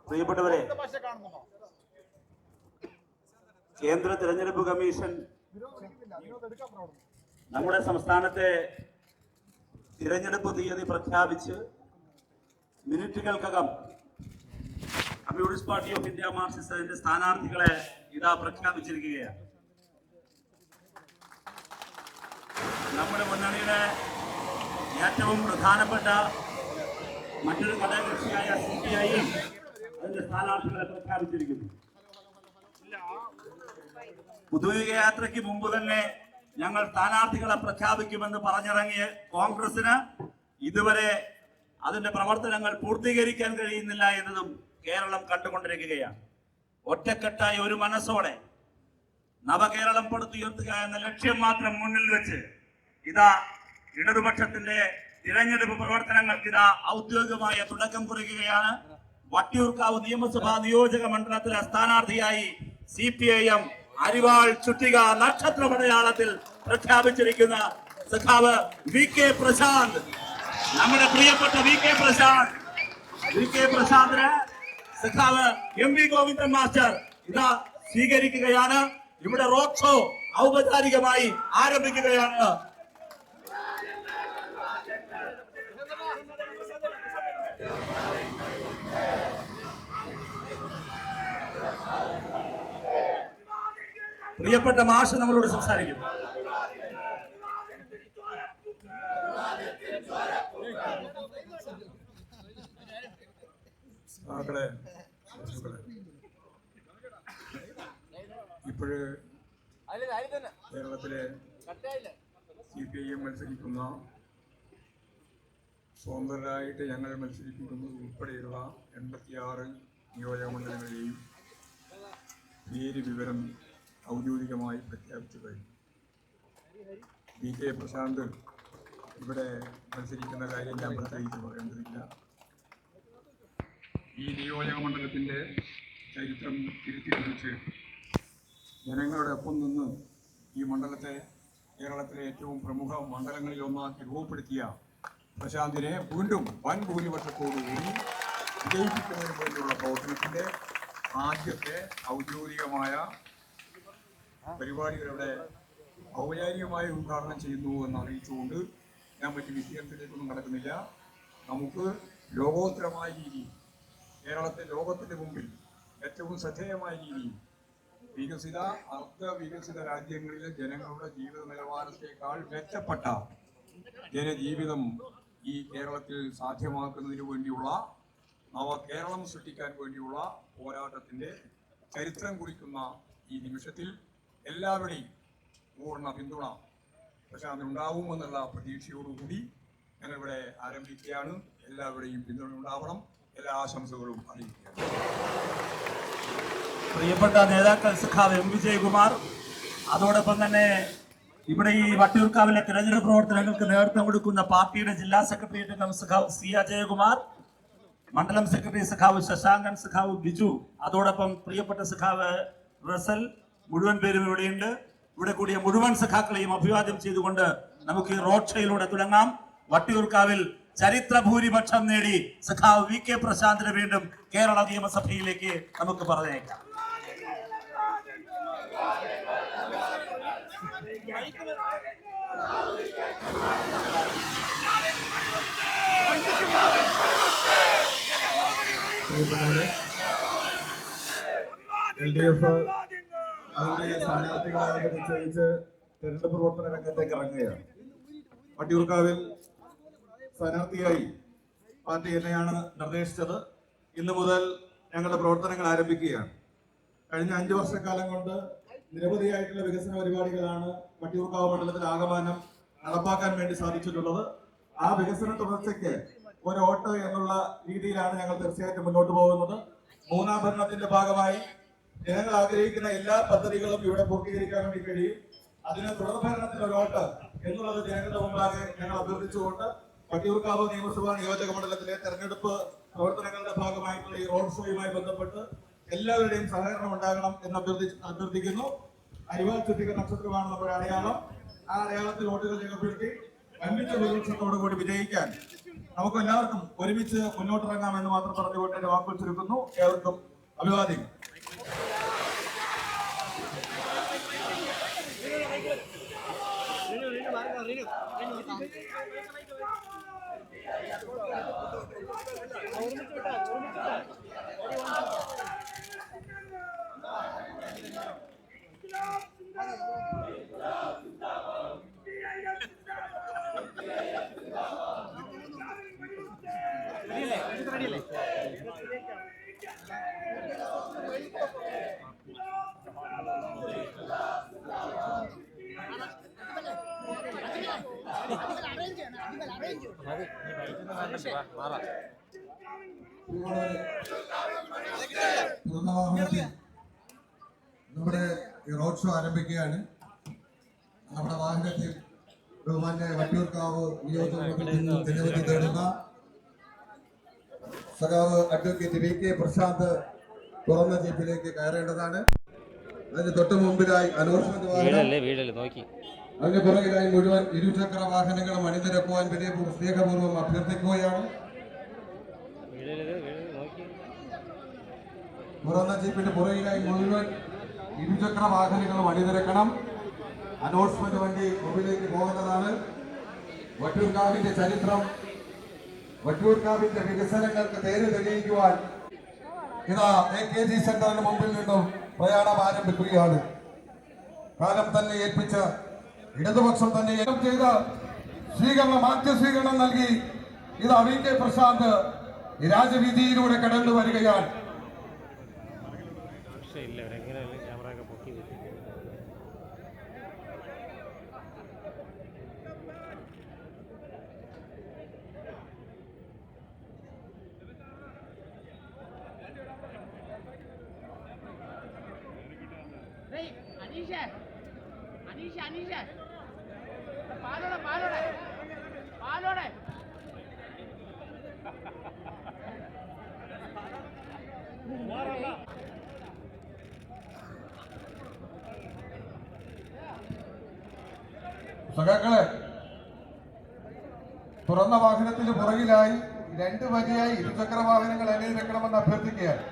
പ്രിയപ്പെട്ടവരെ, കേന്ദ്ര തെരഞ്ഞെടുപ്പ് കമ്മീഷൻ നമ്മുടെ സംസ്ഥാനത്തെ തിരഞ്ഞെടുപ്പ് തീയതി പ്രഖ്യാപിച്ച് മിനിറ്റുകൾക്കകം കമ്മ്യൂണിസ്റ്റ് പാർട്ടി ഓഫ് ഇന്ത്യ മാർക്സിസ്റ്റിന്റെ സ്ഥാനാർത്ഥികളെ ഇതാ പ്രഖ്യാപിച്ചിരിക്കുകയാണ്. നമ്മുടെ മുന്നണിയുടെ ഏറ്റവും പ്രധാനപ്പെട്ട മറ്റൊരു ഘടകകക്ഷിയായ CPI അതിന്റെ സ്ഥാനാർത്ഥികളെ പ്രഖ്യാപിച്ചിരിക്കുന്നു. പുതുയുഗ യാത്രയ്ക്ക് മുമ്പ് തന്നെ ഞങ്ങൾ സ്ഥാനാർത്ഥികളെ പ്രഖ്യാപിക്കുമെന്ന് പറഞ്ഞിറങ്ങിയ കോൺഗ്രസിന് ഇതുവരെ അതിന്റെ പ്രവർത്തനങ്ങൾ പൂർത്തീകരിക്കാൻ കഴിയുന്നില്ല എന്നതും കേരളം കണ്ടുകൊണ്ടിരിക്കുകയാണ്. ഒറ്റക്കെട്ടായി ഒരു മനസ്സോടെ നവകേരളം പടുത്തുയർത്തുക എന്ന ലക്ഷ്യം മാത്രം മുന്നിൽ വെച്ച് ഇതാ ഇടതുപക്ഷത്തിന്റെ തിരഞ്ഞെടുപ്പ് പ്രവർത്തനങ്ങൾക്ക് ഇതാ ഔദ്യോഗികമായ തുടക്കം കുറിക്കുകയാണ്. വട്ടിയൂർക്കാവ് നിയമസഭാ നിയോജക മണ്ഡലത്തിലെ സ്ഥാനാർത്ഥിയായി CPIM അരിവാൾ ചുറ്റിക നക്ഷത്ര പടയാളത്തിൽ പ്രഖ്യാപിച്ചിരിക്കുന്ന സഖാവ് VK പ്രശാന്ത്, നമ്മുടെ പ്രിയപ്പെട്ട VK പ്രശാന്തിന് സഖാവ് MV ഗോവിന്ദൻ മാസ്റ്റർ ഇതാ സ്വീകരിക്കുകയാണ്. ഇവിടെ റോഡ് ഷോ ഔപചാരികമായി ആരംഭിക്കുകയാണ്. പ്രിയപ്പെട്ട മാഷ് നമ്മളോട് സംസാരിക്കും. ഇപ്പോഴ് കേരളത്തിലെ CPIM മത്സരിക്കുന്ന സ്വതന്ത്രരായിട്ട് ഞങ്ങൾ മത്സരിപ്പിക്കുന്നത് ഉൾപ്പെടെയുള്ള 86 നിയോജകമണ്ഡലങ്ങളിലെയും പേര് വിവരം ഔദ്യോഗികമായി പ്രഖ്യാപിച്ചു കഴിഞ്ഞു. VK പ്രശാന്ത് ഇവിടെ മത്സരിക്കുന്ന കാര്യം ഞാൻ പ്രത്യേകിച്ച് പറയേണ്ടതില്ല. ഈ നിയോജകമണ്ഡലത്തിൻ്റെ ചരിത്രം തിരുത്തി കുറിച്ച് ജനങ്ങളുടെ ഒപ്പം നിന്ന് ഈ മണ്ഡലത്തെ കേരളത്തിലെ ഏറ്റവും പ്രമുഖ മണ്ഡലങ്ങളിൽ ഒന്നാക്കി രൂപപ്പെടുത്തിയ പ്രശാന്തിനെ വീണ്ടും വൻ ഭൂരിപക്ഷത്തോടുകൂടി വിജയിപ്പിക്കുന്നതിന് വേണ്ടിയുള്ള പ്രവർത്തനത്തിൻ്റെ ആദ്യത്തെ ഔദ്യോഗികമായ പരിപാടികളുടെ ഔപചാരികമായി ഉദ്ഘാടനം ചെയ്യുന്നു എന്ന് അറിയിച്ചുകൊണ്ട് ഞാൻ മറ്റ് വിഷയത്തിലേക്കൊന്നും നടക്കുന്നില്ല. നമുക്ക് ലോകോത്തരമായ രീതിയിൽ കേരളത്തെ ലോകത്തിൻ്റെ മുമ്പിൽ ഏറ്റവും ശ്രദ്ധേയമായ രീതിയിൽ വികസിത അർദ്ധവികസിത രാജ്യങ്ങളിലെ ജനങ്ങളുടെ ജീവിത നിലവാരത്തേക്കാൾ മെച്ചപ്പെട്ട ജനജീവിതം ഈ കേരളത്തിൽ സാധ്യമാക്കുന്നതിന് വേണ്ടിയുള്ള നവകേരളം സൃഷ്ടിക്കാൻ വേണ്ടിയുള്ള പോരാട്ടത്തിൻ്റെ ചരിത്രം കുറിക്കുന്ന ഈ നിമിഷത്തിൽ എല്ലാവരുടെയും പൂർണ്ണ പിന്തുണ പ്രശാന്തിനുണ്ടാവുമെന്നുള്ള പ്രതീക്ഷയോടുകൂടി ഞങ്ങളിവിടെ ആരംഭിക്കുകയാണ്. എല്ലാവരുടെയും പിന്തുണ ഉണ്ടാവണം. എല്ലാ ആശംസകളും അറിയിക്കുകയാണ്. പ്രിയപ്പെട്ട നേതാക്കൾ സഖാവ് MV ജയകുമാർ, അതോടൊപ്പം തന്നെ ഇവിടെ ഈ വട്ടിയൂർക്കാവിലെ തിരഞ്ഞെടുപ്പ് പ്രവർത്തനങ്ങൾക്ക് നേതൃത്വം കൊടുക്കുന്ന പാർട്ടിയുടെ ജില്ലാ സെക്രട്ടേറിയറ്റ് അംഗം സഖാവ് CA ജയകുമാർ, മണ്ഡലം സെക്രട്ടറി സഖാവ് ശശാങ്കൻ, സഖാവ് ബിജു, അതോടൊപ്പം പ്രിയപ്പെട്ട സഖാവ് റസൽ, മുഴുവൻ പേരും ഇവിടെയുണ്ട്. ഇവിടെ കൂടിയ മുഴുവൻ സഖാക്കളെയും അഭിവാദ്യം ചെയ്തുകൊണ്ട് നമുക്ക് റോഡ് ഷോയിലൂടെ തുടങ്ങാം. വട്ടിയൂർക്കാവിൽ ചരിത്ര ഭൂരിപക്ഷം നേടി സഖാവ് VK പ്രശാന്തിനെ വീണ്ടും കേരള നിയമസഭയിലേക്ക് നമുക്ക് പറഞ്ഞേക്കാം. LDF അതിന്റെ സ്ഥാനാർത്ഥികളായിട്ട് നിശ്ചയിച്ച് തെരഞ്ഞെടുപ്പ് പ്രവർത്തന രംഗത്തേക്ക് ഇറങ്ങുകയാണ്. വട്ടിയൂർക്കാവിൽ സ്ഥാനാർത്ഥിയായി പാർട്ടി എന്നെയാണ് നിർദ്ദേശിച്ചത്. ഇന്നു മുതൽ ഞങ്ങളുടെ പ്രവർത്തനങ്ങൾ ആരംഭിക്കുകയാണ്. കഴിഞ്ഞ 5 വർഷക്കാലം കൊണ്ട് നിരവധിയായിട്ടുള്ള വികസന പരിപാടികളാണ് വട്ടിയൂർക്കാവ് മണ്ഡലത്തിൽ ആകമാനം നടപ്പാക്കാൻ വേണ്ടി സാധിച്ചിട്ടുള്ളത്. ആ വികസന തുടർച്ചയ്ക്ക് ഒരു വോട്ട് എന്നുള്ള രീതിയിലാണ് ഞങ്ങൾ തീർച്ചയായിട്ടും മുന്നോട്ട് പോകുന്നത്. മൂന്നാം ഭരണത്തിന്റെ ഭാഗമായി ജനങ്ങൾ ആഗ്രഹിക്കുന്ന എല്ലാ പദ്ധതികളും ഇവിടെ പൂർത്തീകരിക്കാൻ വേണ്ടി കഴിയും. അതിന് തുടർ ഭരണത്തിന് ഒരു വോട്ട് എന്നുള്ളത് ജനങ്ങളുടെ മുമ്പാകെ ഞങ്ങൾ അഭ്യർത്ഥിച്ചുകൊണ്ട് വട്ടിയൂർക്കാവ് നിയമസഭാ നിയോജക മണ്ഡലത്തിലെ തെരഞ്ഞെടുപ്പ് പ്രവർത്തനങ്ങളുടെ ഭാഗമായിട്ടുള്ള ഈ റോഡ് ഷോയുമായി ബന്ധപ്പെട്ട് എല്ലാവരുടെയും സഹകരണം ഉണ്ടാകണം എന്ന് അഭ്യർത്ഥിക്കുന്നു. അരിവാൾ ചുറ്റിക നക്ഷത്രമാണ് നമ്മുടെ അടയാളം. ആ അടയാളത്തിൽ വോട്ടുകൾ രേഖപ്പെടുത്തി വൻപിച്ച ഭൂരിപക്ഷത്തോടുകൂടി വിജയിക്കാൻ നമുക്ക് എല്ലാവർക്കും ഒരുമിച്ച് മുന്നോട്ടിറങ്ങാമെന്ന് മാത്രം പറഞ്ഞുകൊണ്ട് എന്റെ വാക്കുകൾ ചുരുക്കുന്നു. ഏവർക്കും അഭിവാദ്യങ്ങൾ. നമ്മുടെ റോഡ് ഷോ ആരംഭിക്കുകയാണ്. നമ്മുടെ വാഹനത്തിൽ ബഹുമാന്യ വട്ടിയൂർക്കാവ് നിയോജകമണ്ഡലത്തിൽ നിന്ന് ജനവിധി തേടുന്ന സഖാവ് അഡ്വക്കേറ്റ് VK പ്രശാന്ത് തുറന്ന ജീപ്പിലേക്ക് കയറേണ്ടതാണ്. അതിന് തൊട്ട് മുമ്പിലായി അനൗൺസ്മെന്റ് വാഹനം, അതിന് പുറകിലായി മുഴുവൻ ഇരുചക്ര വാഹനങ്ങളും അണിനിരക്കുവാൻ സ്നേഹപൂർവ്വം അഭ്യർത്ഥിക്കുകയാണ്. തുറന്ന ജീപ്പിന്റെ പുറകിലായി മുഴുവൻ ഇരുചക്ര വാഹനങ്ങളും അണിനിരക്കണം. അനൗൺസ്മെന്റ് വണ്ടി മുമ്പിലേക്ക് പോകുന്നതാണ്. വട്ടിയൂർക്കാവിന്റെ ചരിത്രം, വട്ടിയൂർക്കാവിന്റെ വികസനങ്ങൾക്ക് പേര് തെളിയിക്കുവാൻ ഇതാ AKG സെന്ററിന് മുമ്പിൽ നിന്നും പ്രയാണം ആരംഭിക്കുകയാണ്. കാലം തന്നെ ഏൽപ്പിച്ച ഇടതുപക്ഷം തന്നെ ചെയ്ത സ്വീകരണം, ആദ്യ സ്വീകരണം നൽകി ഇതാ VK പ്രശാന്ത് രാജവീതിയിലൂടെ കടന്നു വരികയാണ്. അനീഷ പാലോടെ സഖാക്കളെ, തുറന്ന വാഹനത്തിന് പുറകിലായി 2 വരിയായി ഇരുചക്ര വാഹനങ്ങൾ അണിനിരക്കണമെന്ന് അഭ്യർത്ഥിക്കുകയാണ്.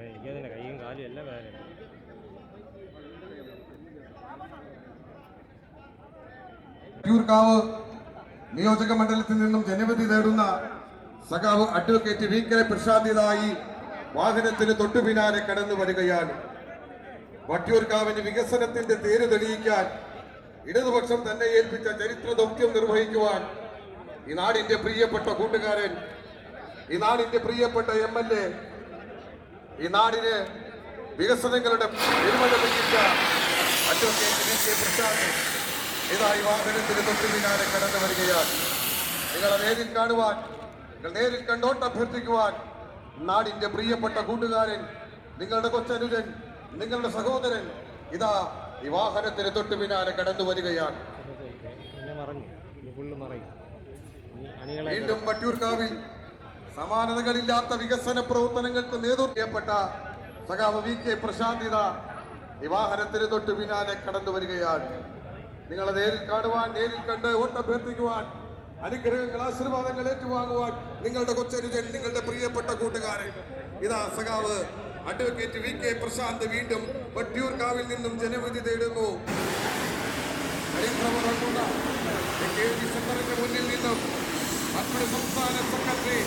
എനിക്കതിൻ്റെ കൈയും കാലും എല്ലാം വേദന. വട്ടിയൂർക്കാവ് നിയോജക മണ്ഡലത്തിൽ നിന്നും ജനവിധി നേടുന്ന സഖാവ് അഡ്വക്കേറ്റ് VK പ്രശാന്തിതായി വാഹനത്തിന് തൊട്ടു പിന്നാലെ കടന്നു വരികയാണ്. വട്ടിയൂർക്കാവിന് വികസനത്തിന്റെ തേര് തെളിയിക്കാൻ ഇടതുപക്ഷം തന്നെ ഏൽപ്പിച്ച ചരിത്ര ദൗത്യം നിർവഹിക്കുവാൻ ഈ നാടിന്റെ പ്രിയപ്പെട്ട കൂട്ടുകാരൻ, ഈ നാടിന്റെ പ്രിയപ്പെട്ട MLA, ഈ നാടിന് വികസനങ്ങളുടെ പെരുമഴ ലഭിച്ച അഡ്വക്കേറ്റ് VK പ്രശാന്ത് ഇതായി വാഹനത്തിന് തൊട്ടു പിന്നാലെ കടന്നു വരികയാണ്. നിങ്ങളെ നേരിൽ കാണുവാൻ, നിങ്ങൾ നേരിൽ കണ്ടോട്ട് അഭ്യർത്ഥിക്കുവാൻ നാടിന്റെ പ്രിയപ്പെട്ട കൂട്ടുകാരൻ, നിങ്ങളുടെ കൊച്ചനുജൻ, നിങ്ങളുടെ സഹോദരൻ ഇതാ ഈ വാഹനത്തിന് തൊട്ടു പിന്നാലെ കടന്നു വരികയാണ്. വീണ്ടും വട്ടിയൂർക്കാവിൽ സമാനതകളില്ലാത്ത വികസന പ്രവർത്തനങ്ങൾക്ക് നേതൃത്വം ചെയ്യപ്പെട്ട സഖാവ് VK പ്രശാന്ത് ഇതാ ഈ വാഹനത്തിന് തൊട്ടു പിന്നാലെ കടന്നു വരികയാണ്. നിങ്ങളെ നേരിൽ കാണുവാൻ, നേരിൽ കണ്ട് വോട്ടഭ്യർത്ഥിക്കുവാൻ, അനുഗ്രഹങ്ങൾ, ആശീർവാദങ്ങൾ ഏറ്റുവാങ്ങുവാൻ നിങ്ങളുടെ കൊച്ചനുജൻ, നിങ്ങളുടെ പ്രിയപ്പെട്ട കൂട്ടുകാരൻ ഇതാ സഖാവ് അഡ്വക്കേറ്റ് VK പ്രശാന്ത് വീണ്ടും വട്ടിയൂർക്കാവിൽ നിന്നും ജനവിധി തേടുന്നു. AKG സെന്ററിന്റെ മുന്നിൽ നിന്നും നമ്മുടെ സംസ്ഥാന സെക്രട്ടറി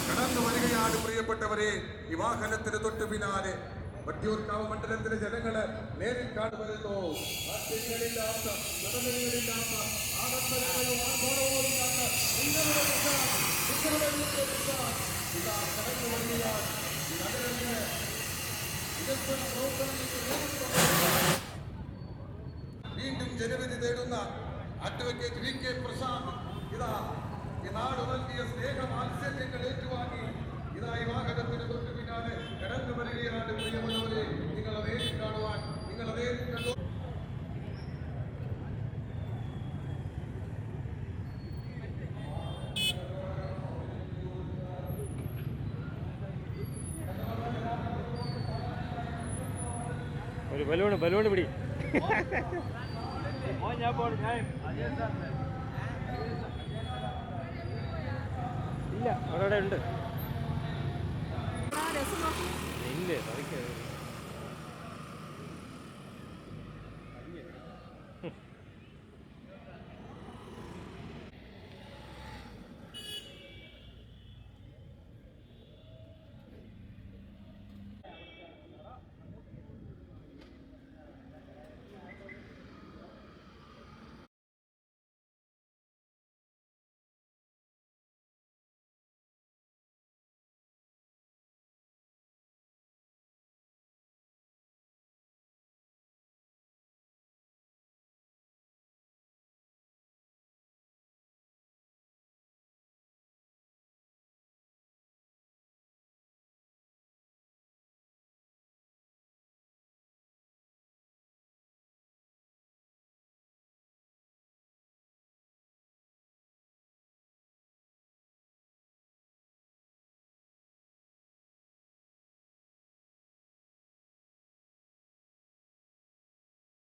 കടന്നു വരികയാണ്. പ്രിയപ്പെട്ടവരെ, ഈ വാഹനത്തിന് തൊട്ടു പിന്നാലെ വട്ടിയൂർക്കാവ് മണ്ഡലത്തിലെ ജനങ്ങള് നേരിൽ കാണുവരുന്നു. ആശ്ചര്യങ്ങളില്ലാത്ത, നടപടികളില്ലാത്ത, ആഡംബരങ്ങളും ആഘോഷവുമില്ലാത്ത വീണ്ടും ജനവിധി തേടുന്ന അഡ്വക്കേറ്റ് വി കെ പ്രശാന്ത് ഇതാ ഈ നാട് നൽകിയ സ്നേഹ മാത്സര്യങ്ങൾ ഏറ്റുവാങ്ങി ഇതാ ഈ വാഹനത്തിന് തൊട്ട് പിന്നാലെ കടന്നു വരികയാണ്. പ്രിയമുള്ളവരെ, നിങ്ങളെ നേരിൽ കാണുവാൻ നിങ്ങളെ നേരിൽ കണ്ടു. ഒരു ബലൂണ് പിടി. ഇല്ല അവിടെ ഉണ്ട്. ഇല്ലേ